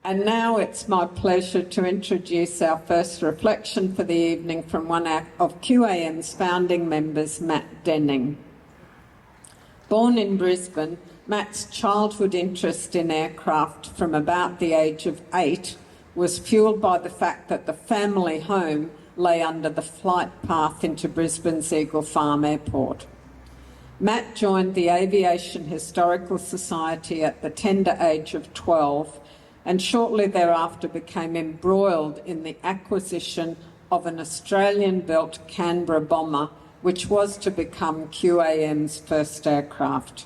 And now it's my pleasure to introduce our first reflection for the evening from one of QAM's founding members, Matt Denning. Born in Brisbane, Matt's childhood interest in aircraft from about the age of 8 was fuelled by the fact that the family home lay under the flight path into Brisbane's Eagle Farm Airport. Matt joined the Aviation Historical Society at the tender age of 12 and shortly thereafter became embroiled in the acquisition of an Australian-built Canberra bomber, which was to become QAM's first aircraft.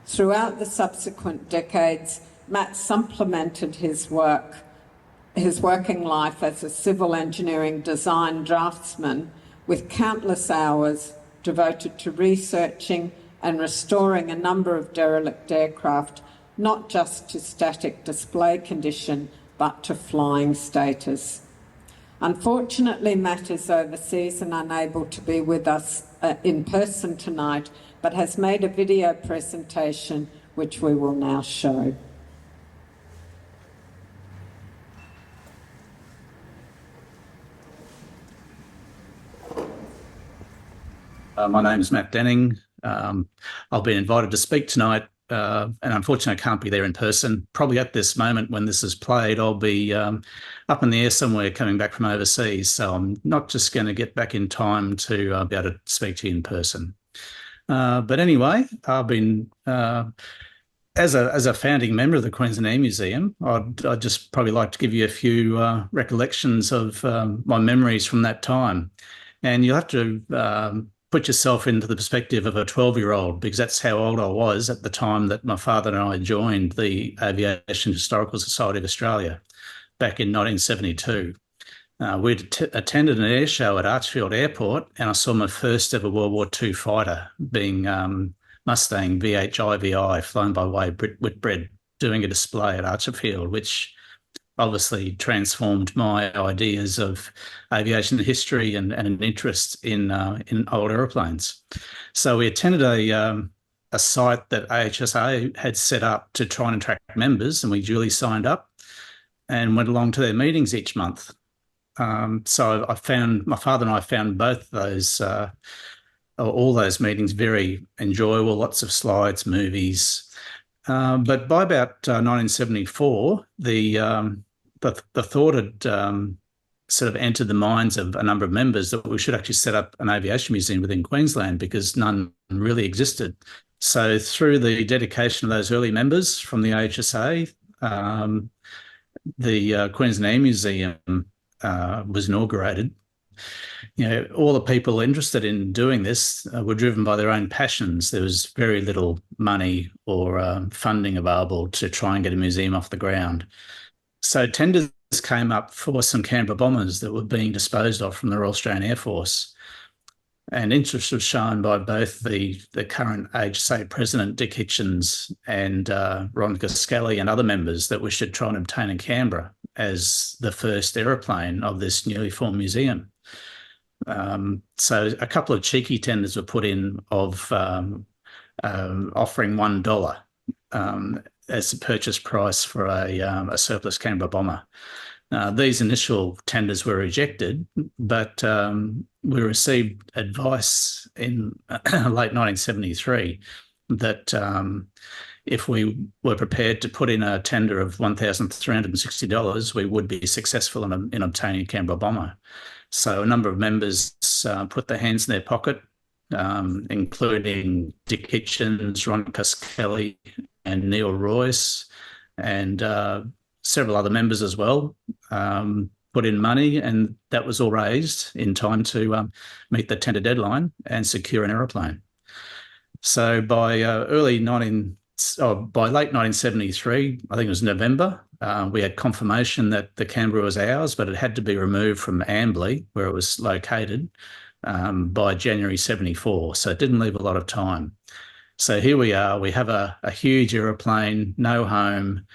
Throughout the subsequent decades, Matt supplemented his working life as a civil engineering design draftsman with countless hours devoted to researching and restoring a number of derelict aircraft, not just to static display condition, but to flying status. Unfortunately, Matt is overseas and unable to be with us in person tonight, but has made a video presentation which we will now show. My name is Matt Denning. I've been invited to speak tonight, and unfortunately I can't be there in person. Probably at this moment when this is played, I'll be up in the air somewhere coming back from overseas, so I'm not just going to get back in time to be able to speak to you in person. But anyway, I've been, as a founding member of the Queensland Air Museum, I'd just probably like to give you a few recollections of my memories from that time. And you'll have to put yourself into the perspective of a 12-year-old, because that's how old I was at the time that my father and I joined the Aviation Historical Society of Australia back in 1972. We'd attended an air show at Archfield Airport, and I saw my first ever World War II fighter, being Mustang VHIVI, flown by Whitbread, doing a display at Archfield, which obviously transformed my ideas of aviation history and an interest in old aeroplanes. So we attended a site that AHSA had set up to try and attract members, and we duly signed up and went along to their meetings each month. So my father and I found both those, all those meetings very enjoyable, lots of slides, movies. But by about 1974, the thought had sort of entered the minds of a number of members that we should actually set up an aviation museum within Queensland, because none really existed. So through the dedication of those early members from the AHSA, the Queensland Air Museum was inaugurated. You know, all the people interested in doing this were driven by their own passions. There was very little money or funding available to try and get a museum off the ground. So tenders came up for some Canberra bombers that were being disposed of from the Royal Australian Air Force. And interest was shown by both the current AHSA president, Dick Hitchens, and Ron Skelly and other members that we should try and obtain in Canberra as the first aeroplane of this newly formed museum. So a couple of cheeky tenders were put in of offering $1 as the purchase price for a surplus Canberra bomber. These initial tenders were rejected, but we received advice in late 1973 that if we were prepared to put in a tender of $1,360, we would be successful in obtaining a Canberra bomber. So a number of members put their hands in their pocket, including Dick Hitchens, Ron Kelly, and Neil Royce, and several other members as well, put in money, and that was all raised in time to meet the tender deadline and secure an aeroplane. So by late 1973, I think it was November, we had confirmation that the Canberra was ours, but it had to be removed from Amberley, where it was located, by January 74. So it didn't leave a lot of time. So here we are. We have a huge aeroplane, no home,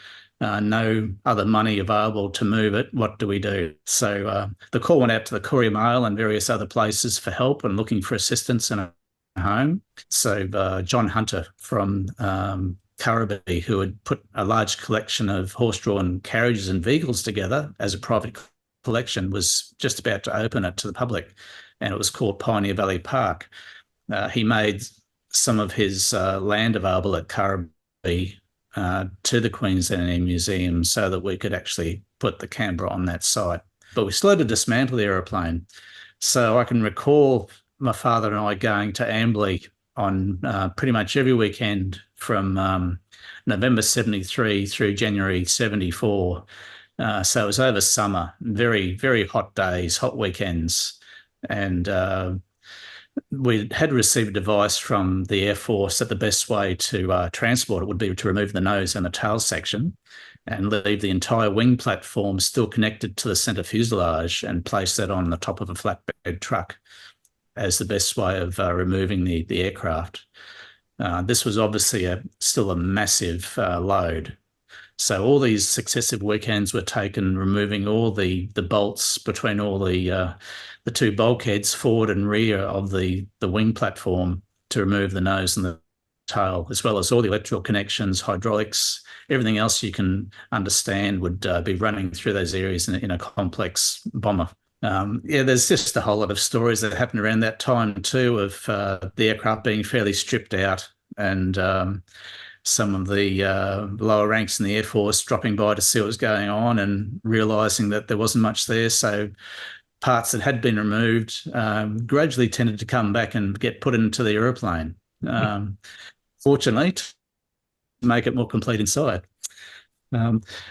no other money available to move it. What do we do? So the call went out to the Courier Mail and various other places for help and looking for assistance and a home. So John Hunter from Currabee, who had put a large collection of horse-drawn carriages and vehicles together as a private collection, was just about to open it to the public, and it was called Pioneer Valley Park. He made some of his land available at Currabee to the Queensland Air Museum so that we could actually put the Canberra on that site. But we still had to dismantle the aeroplane. So I can recall my father and I going to Amberley on pretty much every weekend from November 73 through January 74. So it was over summer, very, very hot days, hot weekends. And we had received advice from the Air Force that the best way to transport it would be to remove the nose and the tail section and leave the entire wing platform still connected to the centre fuselage and place that on the top of a flatbed truck as the best way of removing the aircraft. This was obviously still a massive load. So all these successive weekends were taken removing all the bolts between all the two bulkheads, forward and rear of the wing platform, to remove the nose and the tail, as well as all the electrical connections, hydraulics, everything else you can understand would be running through those areas in a complex bomber. There's just a whole lot of stories that happened around that time too, of the aircraft being fairly stripped out, and some of the lower ranks in the Air Force dropping by to see what was going on and realising that there wasn't much there. So parts that had been removed gradually tended to come back and get put into the aeroplane. Fortunately, to make it more complete inside.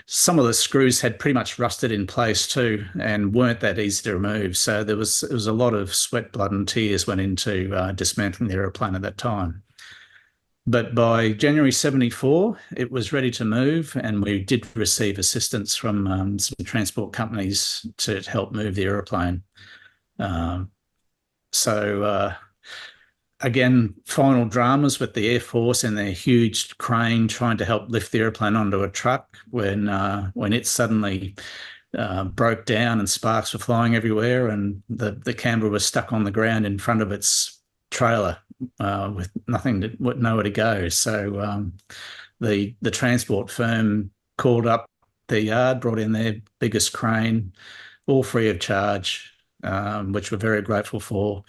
Some of the screws had pretty much rusted in place too and weren't that easy to remove. So there was a lot of sweat, blood and tears went into dismantling the aeroplane at that time. But by January 74, it was ready to move, and we did receive assistance from some transport companies to help move the aeroplane. Again, final dramas with the Air Force and their huge crane trying to help lift the airplane onto a truck when it suddenly broke down and sparks were flying everywhere, and the Canberra was stuck on the ground in front of its trailer with nowhere to go. So the transport firm called up the yard, brought in their biggest crane, all free of charge, which we're very grateful for,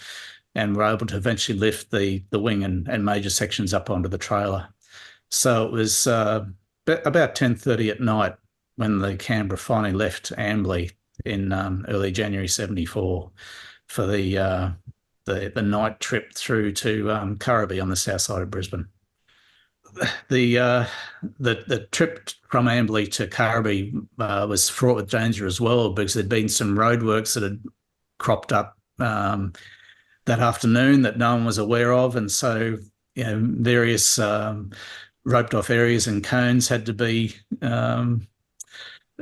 and were able to eventually lift the wing and major sections up onto the trailer. So it was about 10:30 at night when the Canberra finally left Amberley in early January 74 for the night trip through to Currabee on the south side of Brisbane. The trip from Amberley to Currabee was fraught with danger as well, because there'd been some roadworks that had cropped up that afternoon that no one was aware of, and so various roped off areas and cones had to be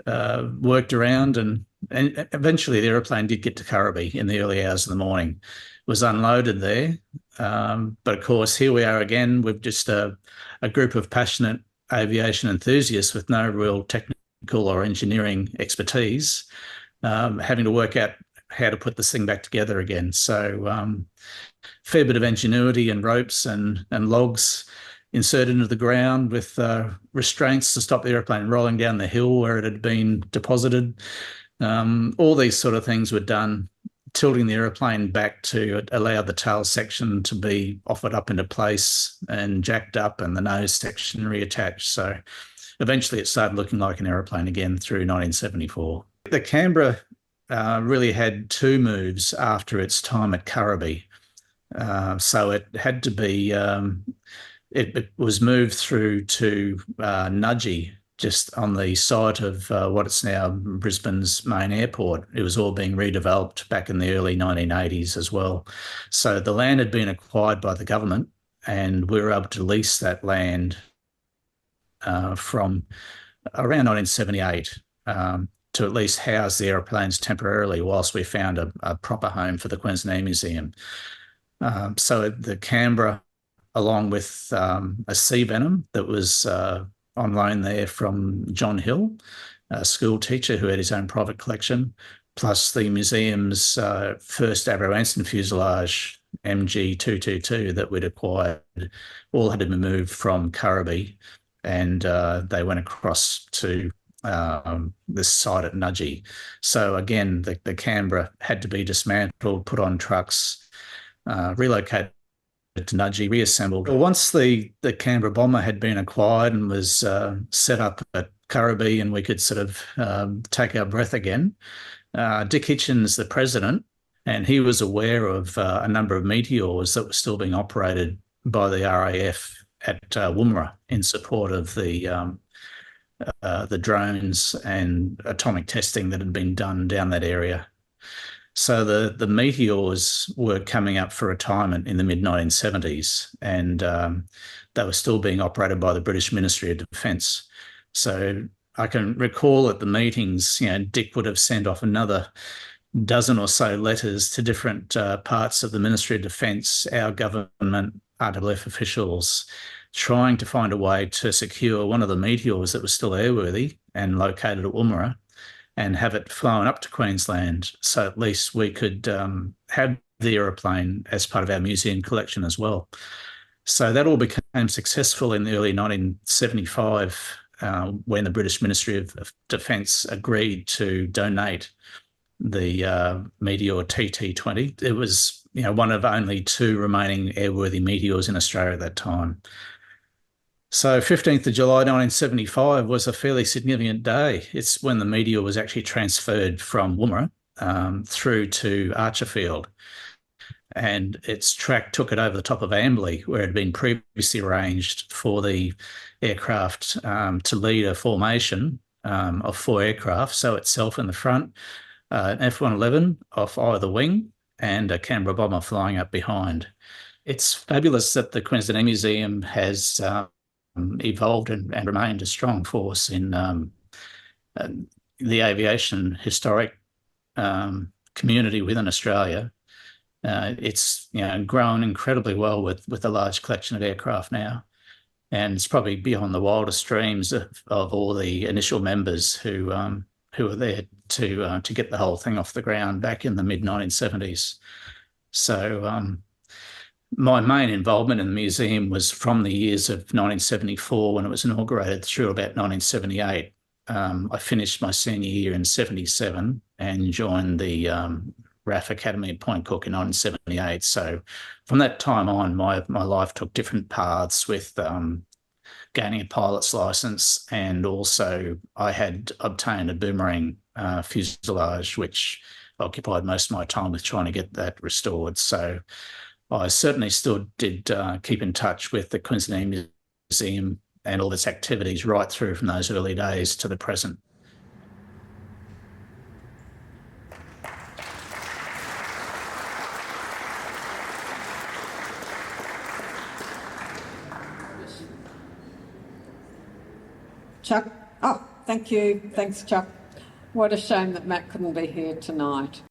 worked around, and eventually the aeroplane did get to Currabee in the early hours of the morning. It was unloaded there, but of course here we are again with just a group of passionate aviation enthusiasts with no real technical or engineering expertise, having to work out how to put this thing back together again. So fair bit of ingenuity and ropes and logs inserted into the ground with restraints to stop the aeroplane rolling down the hill where it had been deposited. All these sort of things were done, tilting the aeroplane back to allow the tail section to be offered up into place and jacked up, and the nose section reattached. So eventually it started looking like an aeroplane again through 1974. The Canberra really had two moves after its time at Currabee. So it had to be, it was moved through to Nudgee, just on the site of what it's now Brisbane's main airport. It was all being redeveloped back in the early 1980s as well. So the land had been acquired by the government, and we were able to lease that land from around 1978 to at least house the aeroplanes temporarily whilst we found a proper home for the Queensland Air Museum. So the Canberra, along with a sea venom that was on loan there from John Hill, a school teacher who had his own private collection, plus the museum's first Avro-Anson fuselage, MG 222, that we'd acquired, all had to be moved from Currabee and they went across to this site at Nudgee. So again, the Canberra had to be dismantled, put on trucks, relocated to Nudgee, reassembled. Well, once the Canberra bomber had been acquired and was set up at Currabee, and we could sort of take our breath again, Dick Hitchens, the president, and he was aware of a number of meteors that were still being operated by the RAF at Woomera in support of the drones and atomic testing that had been done down that area. So the meteors were coming up for retirement in the mid-1970s, and they were still being operated by the British Ministry of Defence. So I can recall at the meetings, Dick would have sent off another dozen or so letters to different parts of the Ministry of Defence, our government, RWF officials, trying to find a way to secure one of the meteors that was still airworthy and located at Woomera, and have it flown up to Queensland, so at least we could have the aeroplane as part of our museum collection as well. So that all became successful in the early 1975 when the British Ministry of Defence agreed to donate the Meteor TT-20. It was one of only 2 remaining airworthy meteors in Australia at that time. So 15th of July 1975 was a fairly significant day. It's when the meteor was actually transferred from Woomera through to Archerfield, and its track took it over the top of Amberley, where it had been previously arranged for the aircraft to lead a formation of 4 aircraft, so itself in the front, an F-111 off either wing, and a Canberra bomber flying up behind. It's fabulous that the Queensland Museum has evolved and remained a strong force in the aviation historic community within Australia. It's grown incredibly well with a large collection of aircraft now, and it's probably beyond the wildest dreams of all the initial members who were there to get the whole thing off the ground back in the mid-1970s. So my main involvement in the museum was from the years of 1974 when it was inaugurated through about 1978. I finished my senior year in 77 and joined the RAF Academy at Point Cook in 1978. So from that time on, my life took different paths with gaining a pilot's license, and also I had obtained a boomerang fuselage, which occupied most of my time with trying to get that restored. So I certainly still did keep in touch with the Queensland Museum and all its activities right through from those early days to the present. Chuck? Oh, thank you. Thanks, Chuck. What a shame that Matt couldn't be here tonight.